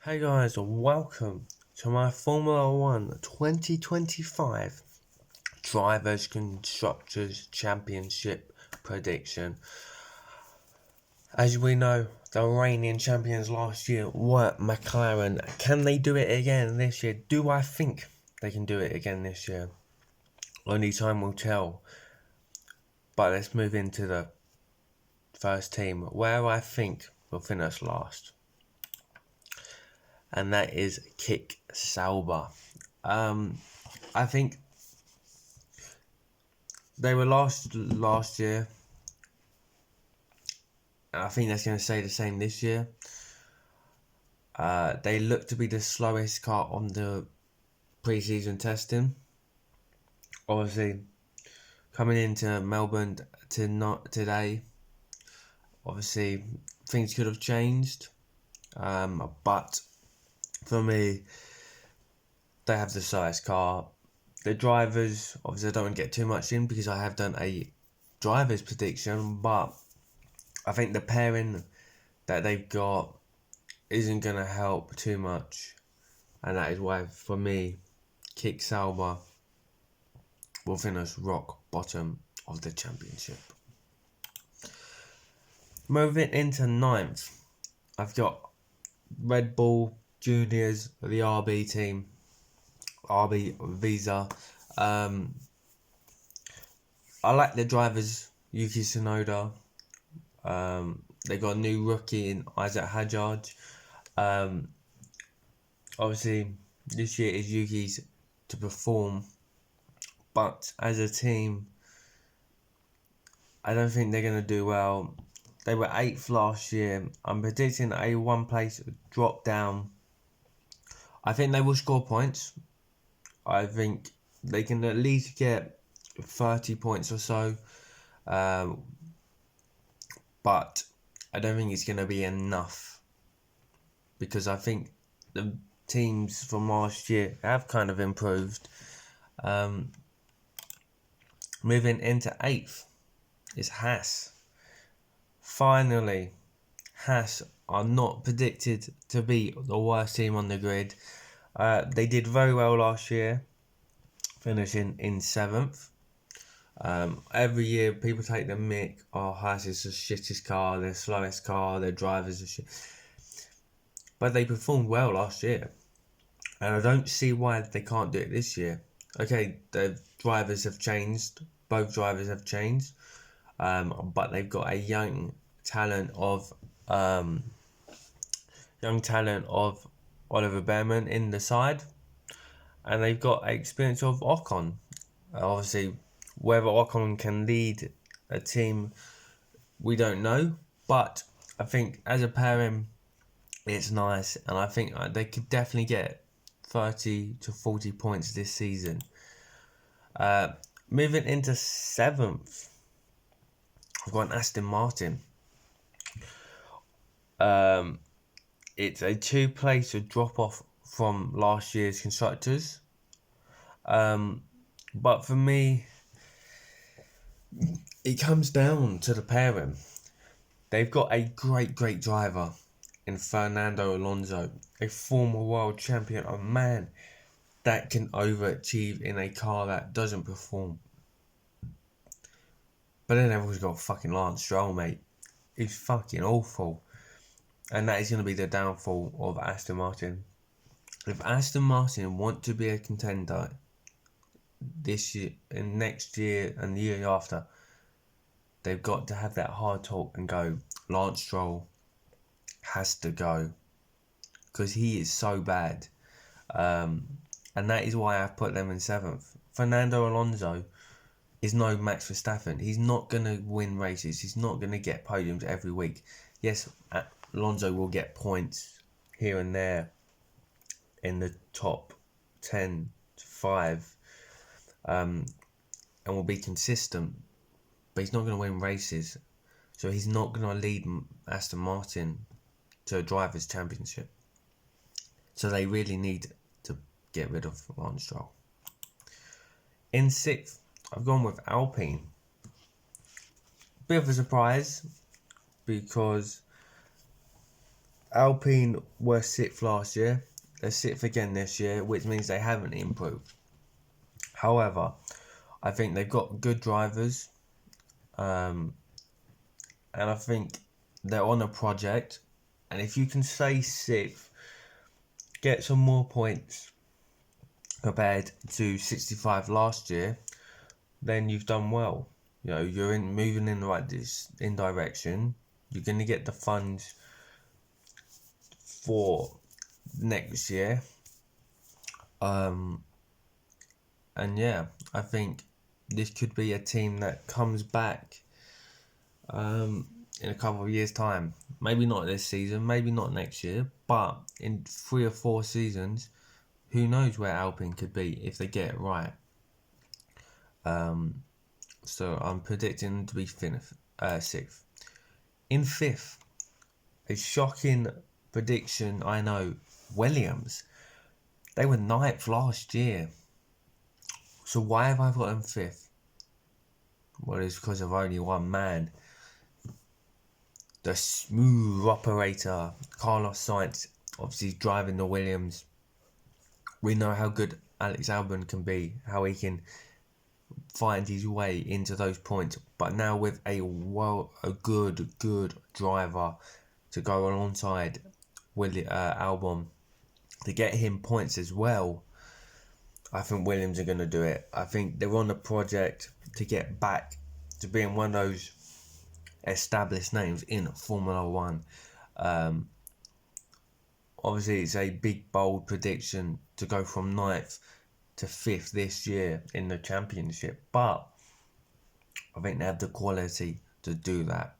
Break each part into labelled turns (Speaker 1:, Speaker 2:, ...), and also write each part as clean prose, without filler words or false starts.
Speaker 1: Hey guys, welcome to my Formula 1 2025 Drivers Constructors Championship prediction. As we know, the reigning champions last year were Mclaren. Can they do it again this year? Do I think they can do it again this year? Only time will tell. But let's move into the first team, where I think will finish last. And that is Kick Sauber. I think they were last year. I think that's going to stay the same this year. They look to be the slowest car on the pre-season testing. Obviously, coming into Melbourne today, obviously things could have changed. But for me, they have the slowest car. The drivers, obviously I don't want to get too much in because I have done a driver's prediction, but I think the pairing that they've got isn't going to help too much. And that is why, for me, Kick Sauber will finish rock bottom of the championship. Moving into ninth, I've got Red Bull Juniors, the RB team, RB Visa. I like the drivers, Yuki Tsunoda. They got a new rookie in Isaac Hadjar. Obviously, this year is Yuki's to perform, but as a team, I don't think they're going to do well. They were 8th last year. I'm predicting a one place drop down. I think they will score points. I think they can at least get 30 points or so. But I don't think it's going to be enough. Because I think the teams from last year have kind of improved. Moving into 8th is Haas. Finally, Haas are not predicted to be the worst team on the grid. They did very well last year, finishing in 7th. Every year people take the mick, Haas is the shittest car, their slowest car, their drivers are shit. But they performed well last year. And I don't see why they can't do it this year. Okay, the drivers have changed. Both drivers have changed. But they've got a young talent of Oliver Behrman in the side, and they've got experience of Ocon. Obviously, whether Ocon can lead a team, we don't know. But I think as a pairing, it's nice, and I think they could definitely get 30 to 40 points this season. Moving into 7th, I've got an Aston Martin. It's a 2-place drop off from last year's constructors. But for me, it comes down to the pairing. They've got a great driver in Fernando Alonso, a former world champion, a man that can overachieve in a car that doesn't perform. But then everyone's got fucking Lance Stroll, mate. He's fucking awful. And that is going to be the downfall of Aston Martin. If Aston Martin want to be a contender this year and next year and the year after, they've got to have that hard talk and go, Lance Stroll has to go. Because he is so bad. And that is why I've put them in 7th. Fernando Alonso is no Max Verstappen. He's not going to win races. He's not going to get podiums every week. Yes, Alonso will get points here and there in the top 10 to 5 and will be consistent, but he's not going to win races, so he's not going to lead Aston Martin to a driver's championship. So they really need to get rid of Lance Stroll. In 6th, I've gone with Alpine. Bit of a surprise because Alpine were 6th last year. They're 6th again this year, which means they haven't improved. However, I think they've got good drivers, and I think they're on a project. And if you can stay 6th, get some more points compared to 65 last year, then you've done well. You know, you're moving in the right direction. You're going to get the funds for next year. And yeah, I think this could be a team that comes back in a couple of years' time. Maybe not this season, maybe not next year, but in 3 or 4 seasons, who knows where Alpine could be if they get it right. So I'm predicting them to be 6th. In 5th, a shocking prediction, I know, Williams. They were 9th last year. So why have I got them 5th? Well, it's because of only one man. The smooth operator, Carlos Sainz, obviously driving the Williams. We know how good Alex Albon can be, how he can find his way into those points. But now with a good driver to go alongside Albon to get him points as well, I think Williams are going to do it. I think they're on a project to get back to being one of those established names in Formula 1. Obviously, it's a big, bold prediction to go from 9th to 5th this year in the championship. But I think they have the quality to do that,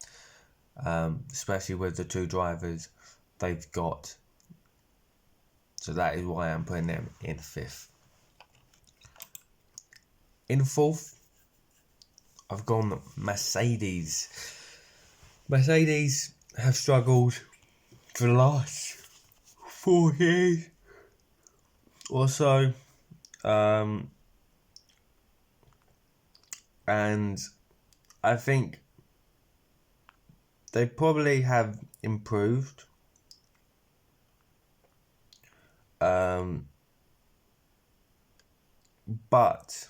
Speaker 1: especially with the 2 drivers they've got. So that is why I'm putting them in 5th. In 4th, I've gone Mercedes. Mercedes have struggled for the last 4 years or so. And I think they probably have improved. But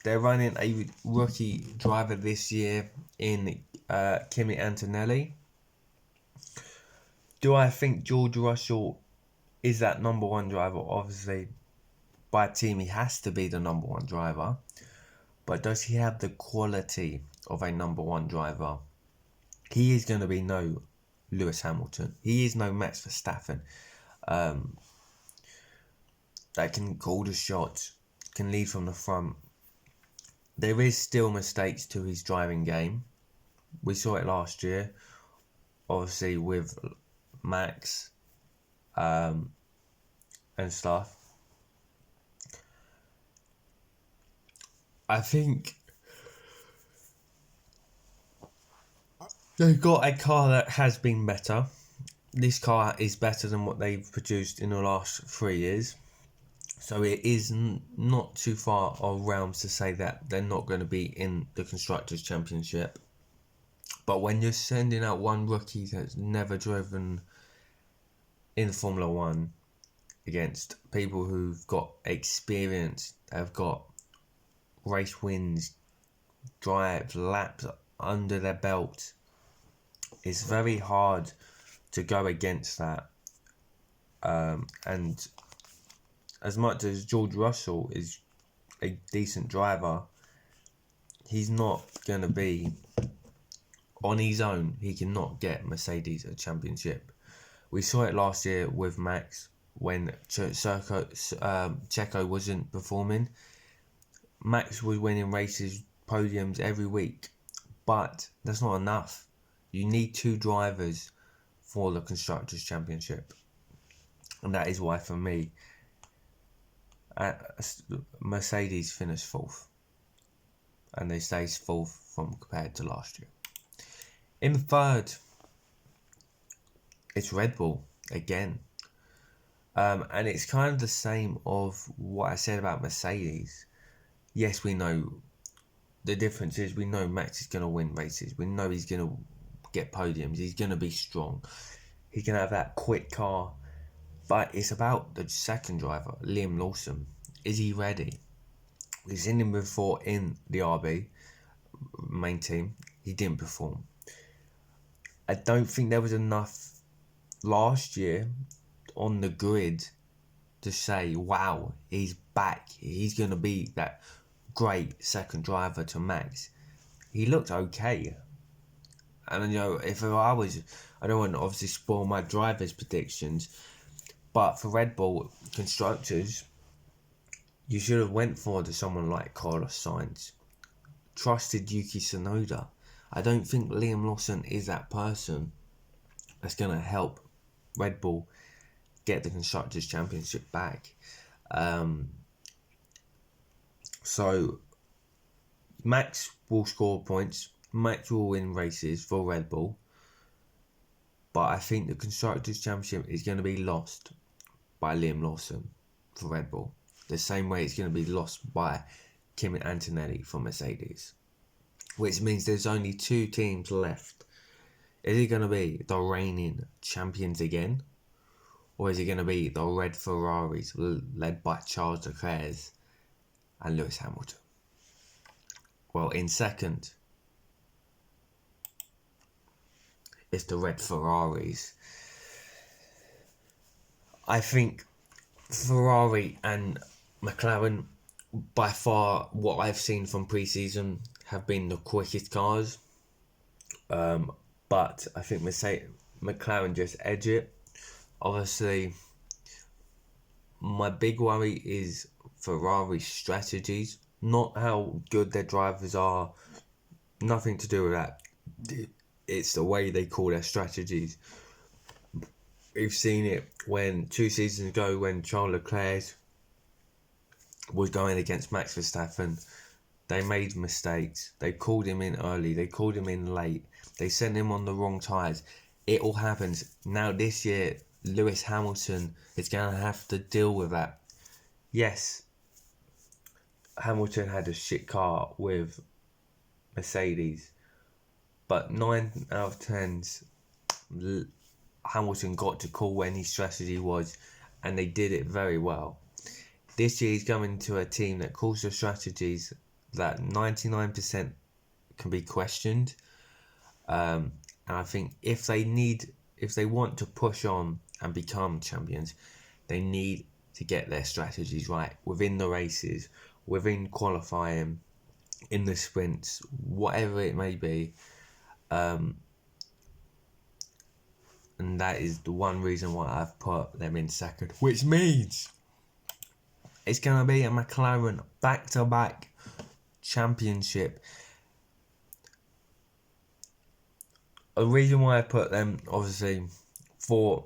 Speaker 1: they're running a rookie driver this year in Kimi Antonelli. Do I think George Russell is that number 1 driver? Obviously, by team, he has to be the number 1 driver. But does he have the quality of a number 1 driver? He is going to be no Lewis Hamilton. He is no Max Verstappen. That can call the shots, can lead from the front. There is still mistakes to his driving game. We saw it last year, obviously with Max and stuff. I think they've got a car that has been better. This car is better than what they've produced in the last 3 years. So it is not too far of realms to say that they're not going to be in the Constructors' Championship. But when you're sending out one rookie that's never driven in Formula 1 against people who've got experience, have got race wins, drives, laps under their belt, it's very hard to go against that. And as much as George Russell is a decent driver, he's not going to be on his own. He cannot get Mercedes a championship. We saw it last year with Max when Checo wasn't performing. Max was winning races, podiums every week, but that's not enough. You need 2 drivers for the Constructors' Championship, and that is why for me, Mercedes finished 4th, and they stayed 4th from compared to last year. In 3rd, it's Red Bull again, and it's kind of the same of what I said about Mercedes. Yes, we know the difference is we know Max is going to win races. We know he's going to get podiums. He's going to be strong. He's going to have that quick car. But it's about the second driver, Liam Lawson. Is he ready? We've seen him before in the RB main team. He didn't perform. I don't think there was enough last year on the grid to say, wow, he's back. He's going to be that great second driver to Max. He looked okay. And, if I don't want to obviously spoil my driver's predictions, but for Red Bull constructors, you should have went for someone like Carlos Sainz. Trusted Yuki Tsunoda. I don't think Liam Lawson is that person that's going to help Red Bull get the Constructors' Championship back. So, Max will score points. Max will win races for Red Bull. But I think the Constructors' Championship is going to be lost by Liam Lawson for Red Bull. The same way it's going to be lost by Kimi Antonelli for Mercedes. Which means there's only 2 teams left. Is it going to be the reigning champions again? Or is it going to be the red Ferraris led by Charles Leclerc and Lewis Hamilton? Well, in second, it's the red Ferraris. I think Ferrari and McLaren, by far, what I've seen from pre-season, have been the quickest cars. But I think McLaren just edge it. Obviously, my big worry is Ferrari's strategies. Not how good their drivers are. Nothing to do with that. It's the way they call their strategies. We've seen it 2 seasons ago when Charles Leclerc was going against Max Verstappen. They made mistakes. They called him in early. They called him in late. They sent him on the wrong tyres. It all happens. Now this year, Lewis Hamilton is going to have to deal with that. Yes, Hamilton had a shit car with Mercedes. But 9 out of 10s, Hamilton got to call when his strategy was, and they did it very well. This year he's coming to a team that calls the strategies that 99% can be questioned. And I think if they want to push on and become champions, they need to get their strategies right within the races, within qualifying, in the sprints, whatever it may be. And that is the one reason why I've put them in second, which means it's going to be a McLaren back-to-back championship. A reason why I put them, obviously, for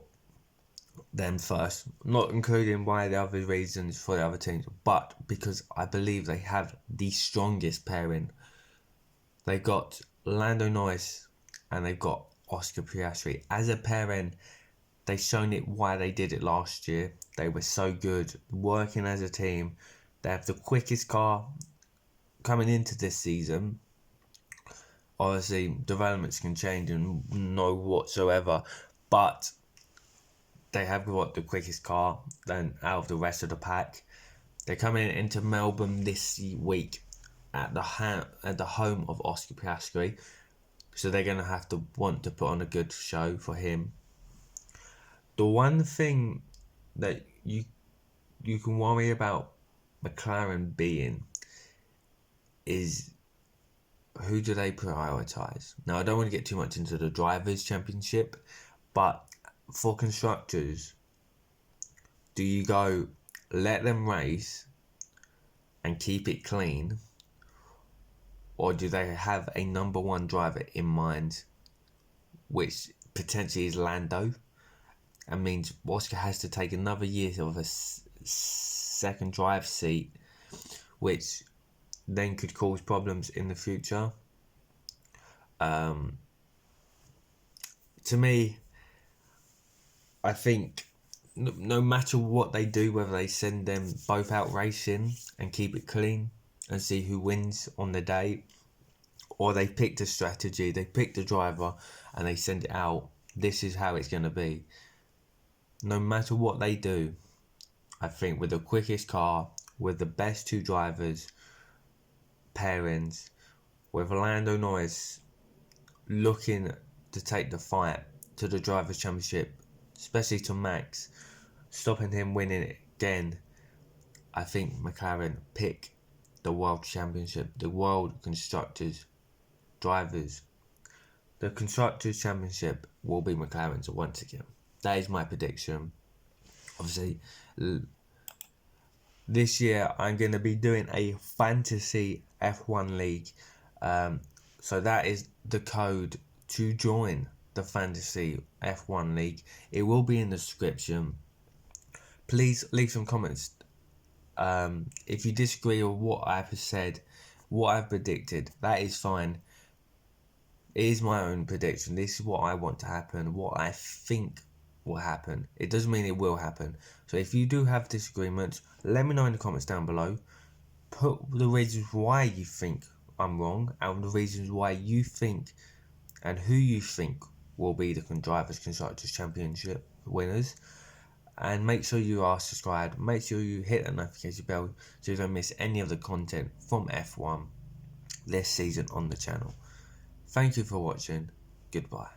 Speaker 1: them first, not including why the other reasons for the other teams, but because I believe they have the strongest pairing. They've got Lando Norris and they've got Oscar Piastri. As a pairing, they've shown it why they did it last year. They were so good working as a team. They have the quickest car coming into this season. Obviously, developments can change and no whatsoever, but they have got the quickest car than out of the rest of the pack. They're coming into Melbourne this week at the home of Oscar Piastri, so they're going to want to put on a good show for him. The one thing that you can worry about McLaren being is, who do they prioritise? Now, I don't want to get too much into the Drivers' Championship, but for constructors, do you go let them race and keep it clean, or do they have a number one driver in mind, which potentially is Lando, and means Oscar has to take another year of a second drive seat, which then could cause problems in the future? To me, I think no matter what they do, whether they send them both out racing and keep it clean and see who wins on the day, or they picked a strategy, they picked a driver, and they send it out. This is how it's going to be. No matter what they do, I think with the quickest car, with the best two drivers, pairings, with Lando Norris looking to take the fight to the Drivers' Championship, especially to Max, stopping him winning it again, I think McLaren pick the World Championship, the World Constructors Drivers. The Constructors' Championship will be McLaren's once again. That is my prediction. Obviously, this year I'm going to be doing a fantasy F1 league. So that is the code to join the fantasy F1 league. It will be in the description. Please leave some comments. If you disagree with what I've said, what I've predicted, that is fine. It is my own prediction. This is what I want to happen, what I think will happen. It doesn't mean it will happen. So if you do have disagreements, let me know in the comments down below. Put the reasons why you think I'm wrong, and the reasons why you think and who you think will be the Drivers' Constructors' Championship winners. And make sure you are subscribed. Make sure you hit the notification bell so you don't miss any of the content from F1 this season on the channel. Thank you for watching. Goodbye.